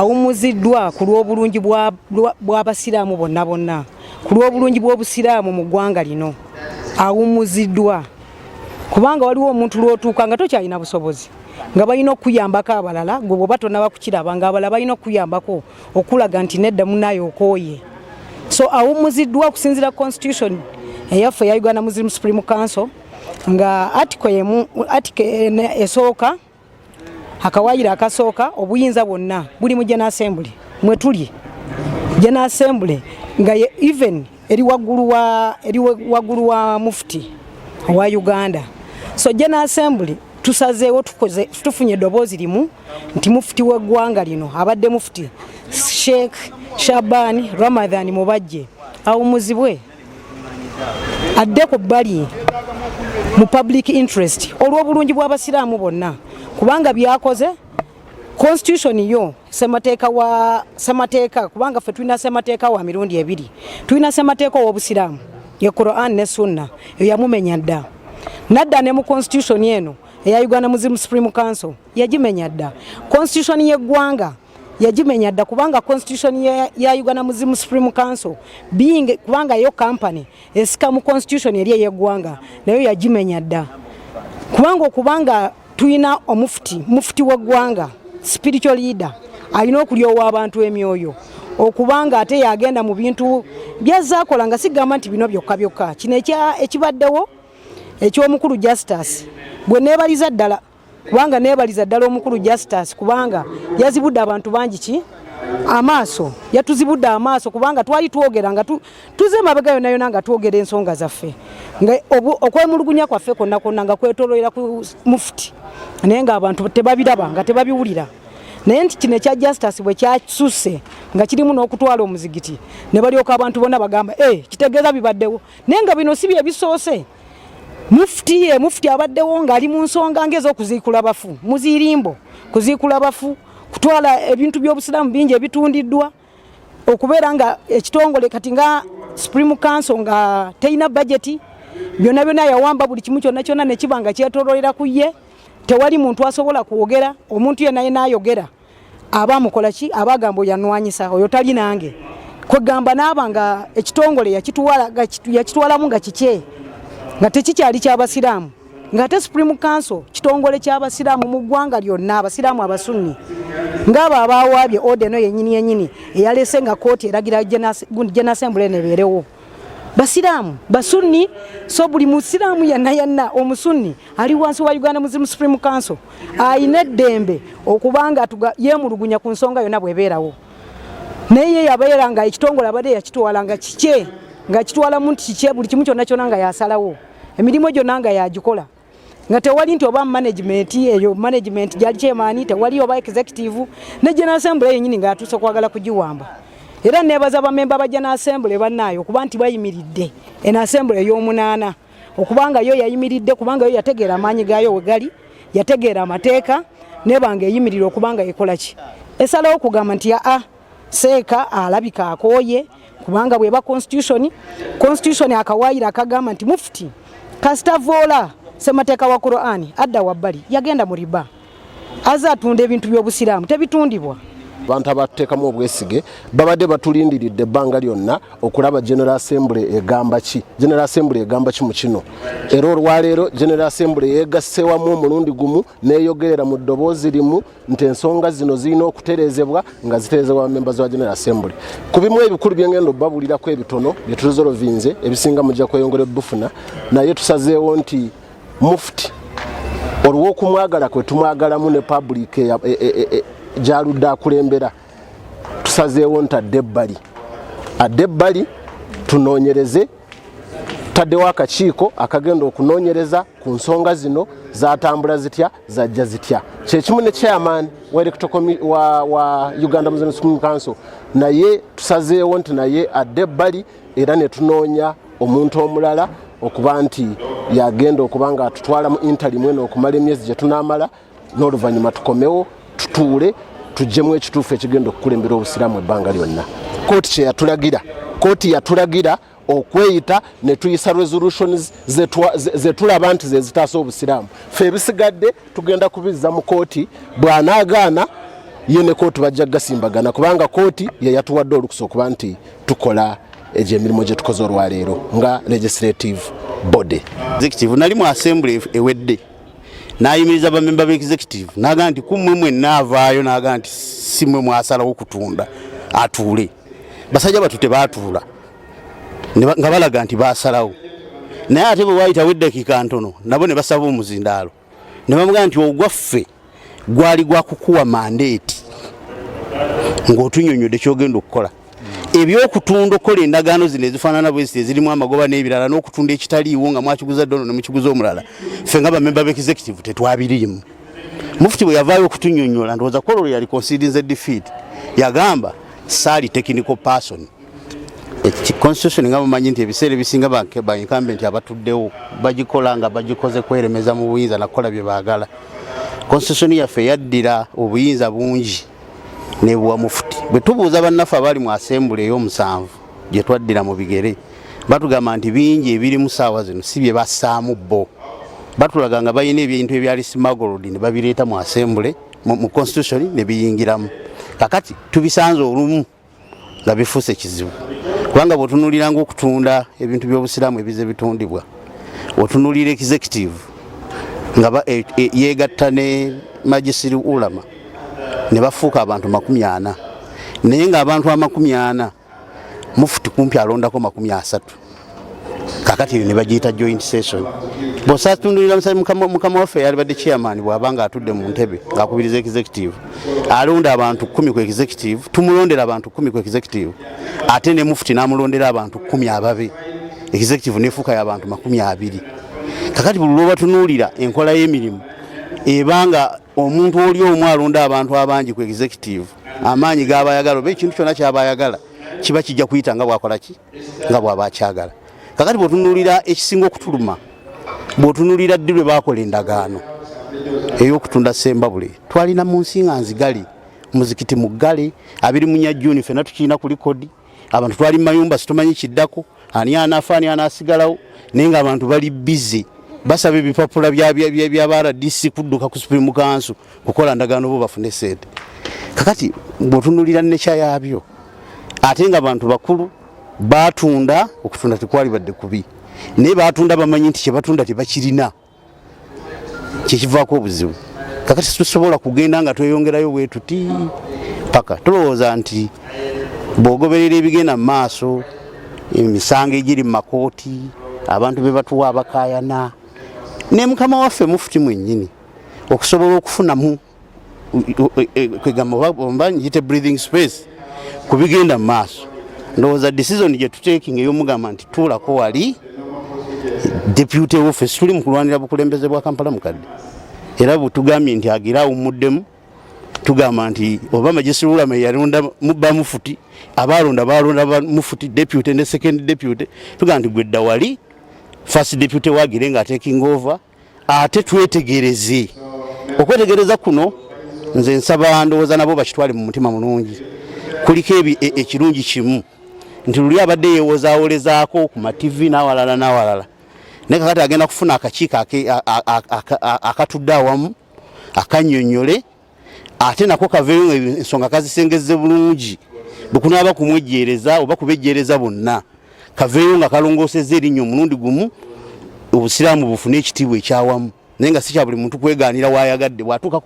awumuziddwa ku lw'obulungi bw'abasiraamu bonna bonna, ku lw'obulungi bw'obusiraamu mu ggwanga lino awumuziddwa, kubanga waliwo omuntu lw'otuuka nga tokyalina busobozi nga balina okuyambako abalala, gwe bw'oba tonnaba kukiraba nga abalala balina okuyambako okulaga nti nedda munnayo okooye. So awumuziddwa okusinziira constitution eyaffe ya Uganda Muslim Supreme Council nga article esooka akawaayira akasooka obuyinza bwonna buli mu General Assembly mwe tuli. General Assembly nga even eri waggulu wa mufti wa Uganda. So General Assembly tusazeewo tufunye eddoboozi limu nti mufti w'eggwanga lino abadde mufti Sheikh Shabani Ramadhan Mubajje awumuzibwe adde ku bbali mu public interest olw'obulungi bw'abasiraamu bonna, kubanga byakoze constitution yo semateeka kubanga ffe tulina semateeka wa mirundi ebiri. Tulina semateeka w'obusiraamu ye Quran ne Sunna yamumenya dda, nadda ne mu constitution eno eya Uganda Muslim Supreme Council yagimenya dda. Constitution y'eggwanga yagimenya dda kubanga constitution ya Uganda Muslim Supreme Council being kubanga yo company esika mu constitution eri y'eggwanga nayo yagimenya dda, kubanga tuyina mufti w'eggwanga spiritual leader alina okulyowa abantu emyoyo okubanga ate yagenda mu bintu byazaakola nga sigamba nti bino byokka kino ekibaddewo eky'omukulu Justice bwe neebaliza ddala, kubanga neebaliza ddala omukulu Justice kubanga yazibudde abantu bangi amaaso, yatuzibudde amaaso kubanga twali twogera nga tuze mabega yonna nga twogera ensonga zaffe nga okwemulugunya kwaffe konna nga kwetoloolera ku mufti naye nga abantu tebabiraba nga tebabiwulira. Naye nti kino ekya Justice bwe kyasusse nga kirimu n'okutwala omuzigiti ne balyoka abantu bonna bagamba kitegeeza bibaddewo, naye nga bino si bye bisoose. Mufti abaddewo ng'ali mu nsonga ng'ez'okuziikula bafu, muziirimbo kuziikula bafu, kutwala ebintu by'obusiraamu bingi ebitundiddwa, okubeera nga ekitongole kati nga Supreme Council nga teyina budget, byonna yawamba buli kimu kyonna ne kiba nga kyetoloolera ku ye, tewali muntu asobola kwogera. Omuntu yenna n'ayogera aba amukola ki, abagamba yanwanyisa oyo tali nange, kwegamba n'aba nga ekitongole yakitwalamu nga kikye nga tekikyali ky'abasiraamu, nga te Supreme Council kitongole ky'abasiraamu mu ggwanga lyonna, abasiraamu abasunni ng'abo abawaabye order eno yennyini eyalese nga kooti eragira General Assembly nebeerewo basiraamu basunni. So buli musiraamu yenna omusunni ali wansi wa Uganda Muslim Supreme Council ayina eddembe okubanga yeemulugunya ku nsonga yonna bwebeerawo, naye yabeera nga ekitongole abadde yakitwala nga kikye, nga kitwalamu nti kikye buli kimu kyonna nga yasalawo, emirimu gyonna nga yagikola, nga tewali nti oba management eyo management gyali kyemaani, tewali oba executive, ne General Assembly yennyini nga atuuse kwagala kugiwamba. Era nebaza bamemba ba General Assembly bannaayo kuba nti bayimiridde eno Assembly ey'omunaana, okubanga yo yayimiridde kubanga yo yategeera amaanyi gaayo we gali, yategeera amateeka nebanga eyimirira okubanga ekola ki, esalawo okugamba nti seeka alabika akooye kubanga bweba constitution akawaayira akagamba nti mufti kasitavoola semateeka wa Quran adda wabbali yagenda mu riba aza atunda ebintu by'obusiraamu tebitundibwa. Abantu abateekamu obwesige babadde batulindiridde ebbanga lyonna okulaba General Assembly egamba ki, General Assembly egamba ki mu kino. Era olwaleero General Assembly yeegasseewamu omulundi gumu neeyogerera mu ddoboozi limu nti ensonga zino zirina okutereezebwa nga zitereezebwa members wa General Assembly. Ku bimu ebikulu bye ngenda obbabulirako ebitono bye tuzolovinze ebisinga mujja kweyongera ebbufuna, naye tusazeewo nti mufti olw'okumwagala kwe tumwagalamu ne public gyaludde akulembera, tusazeewo nti adde ebbali tunoonyereze, taddewo akakiiko akagenda okunoonyereza ku nsonga zino zatambula zitya zajja zitya. Kyekimu ne chairman wa Uganda Muslim Supreme Council naye tusazeewo nti naye adde ebbali, era ne tunoonya omuntu omulala okuba nti yagenda okuba nga atutwala mu interim eno okumala emyezi gye tunaamala, n'oluvannyuma tukomewo tutuule tujjemu ekituufu ekigenda okukulembera obusiraamu ebbanga lyonna. Kooti yatulagira okweyita ne tuyisa resolutions ze tulaba nti ze zitaasa obusiraamu. Ffe ebisigadde tugenda kubizza mu kooti, bw'anaagaana ye ne kooti bajja gasimbagana kubanga kooti ye yatuwadde olukusa okuba nti tukola egyo emirimu gye tukoze olwaleero nga legislative body. Executive nali mu assembly ewedde n'ayimiriza bamemba b'executive n'agamba nti kummwe mwenna avaayo n'agamba nti si mmwe mwasalawo kutunda atuule. Basajja batu tebaatuula nga balaga nti baasalawo, naye ate bwe waayitawo eddakiika ntono nabo ne basaba omuzindaalo ne bamugamba nti ogwaffe gwali gwa kukuwa mandeeti ng'otunyonyodde kyogenda okukola. Ebyokutunda okola endagaano zino ezifaanana bwezi ezirimu amagoba n'ebirala n'okutunda ekitaliiwo nga mwakiguza ddono ne mukiguza omulala, ffe nga bamemba b'executive tetwabiriimu. Mufuti bwe yavaayo okutunyonnyola ndowooza Kololo yali conceding the defeat, yagamba saali technical person. Constitution nga mumanyi nti ebiseera ebisinga ba incumbent abatuddewo bagikola nga bagikoze kweremeza mu buyinza nakukola bye baagala. Constitution yaffe yaddira obuyinza bungi nebuwa mufuti. Bwe tubuuza bannaffe abali mu assembly ey'omusanvu gye twaddira mu bigere batugamba nti bingi ebiri mu ssaawa zino si bye bassaamu bo. Batulaga nga balina ebintu ebyali smuggled ne babireeta mu assembly mu constitution ne biyingiramu. Kakati tubisanze olumu nga bifuuse kizibu. Kubanga bw'otunuulira ng'okutunda ebintu by'obusiraamu ebize bitundibwa, otunuulira executive nga yeegatta ne magisiri ulama ne bafuuka abantu 40, naye ng'abantu 40 mufuti kumpi alondako 30. Kakati ne bagiyita joint session. Bw'osatunulira mukama waffe yalibadde chairman bw'abanga atudde mu ntebe ng'akubiriza executive alonda abantu 10 ku executive, tumulondera abantu 10 ku executive, ate ne mufuti n'amulondera abantu 10 ababe, executive nefuuka y'abantu 20. Kakati buli lwe batunuulira enkola y'emirimu ebanga omuntu oli omu alonda abantu abangi ku executive, amaanyi g'abayagala oba ekintu kyonna ky'abayagala kiba kijja kuyita nga bwakola ki nga bw'aba akyagala. Kakati bw'otunuulira ekisinga okutuluma, bw'otunuulira ddi lwe baakola endagaano ey'okutunda Sembabule, twalina mu nsi nga nzigale, muzikiti muggale, 24 June ffenna tukirina ku likodi, abantu twali mu mayumba situmanyi kiddako, ani anaafa ani anaasigalawo, naye ng'abantu bali bize basaba ebipapula bya RDC kudduka ku Supreme Council kukola ndagaano bo bafune sente. Kakati bw'otunuulira nekya yaabyo ate nga abantu bakulu batunda, okutunda tekwali badde kubi, naye batunda bamanyi nti kye batunda tebakirina, kyekivaako obuzibu. Kakati tusobola kugenda nga tweyongerayo bwe tuti paka tulowooza nti bw'ogoberera ebigenda mu maaso, emisango egiri mu makooti, abantu be batuwa abakaayana, ne mukama waffe mufuti mwennyini okusobola okufunamu kwegamba oba njite breathing space ku bigenda mu maaso. Ndowooza decision gye tuteking ey'omugamba nti tuulako wali deputy office tuli mu kulwanira bukulembeze bwa Kampala mukadde, era bwetugambye nti agira awumuddemu tugamba nti oba magisiri ulama yalonda mubba mufuti, abalonda mufuti deputy ne second deputy, tugamba nti gwedda wali first deputy wagire nga taking over, ate twetegereze. Okwetegereza kuno nze nsaba ndowooza nabo bakitwale mu mutima mulungi. Kuliko ekirungi kimu nti luli abadde yeewozaawolezaako ku ma-TV n'awalala naye kakati agenda kufuna akakiiko akatudde awamu akannyonnyole, ate nako kaveeyo ensonga kazisengezze bulungi, bwe kunaaba kumwejjeereza oba kubejjeereza bonna, kaveeyo nga kalongoosezza erinnya omulundi gumu, obusiraamu bufune ekitiibwa ekyawamu, naye nga si kya buli muntu kwegaanira waayagadde bw'atuuka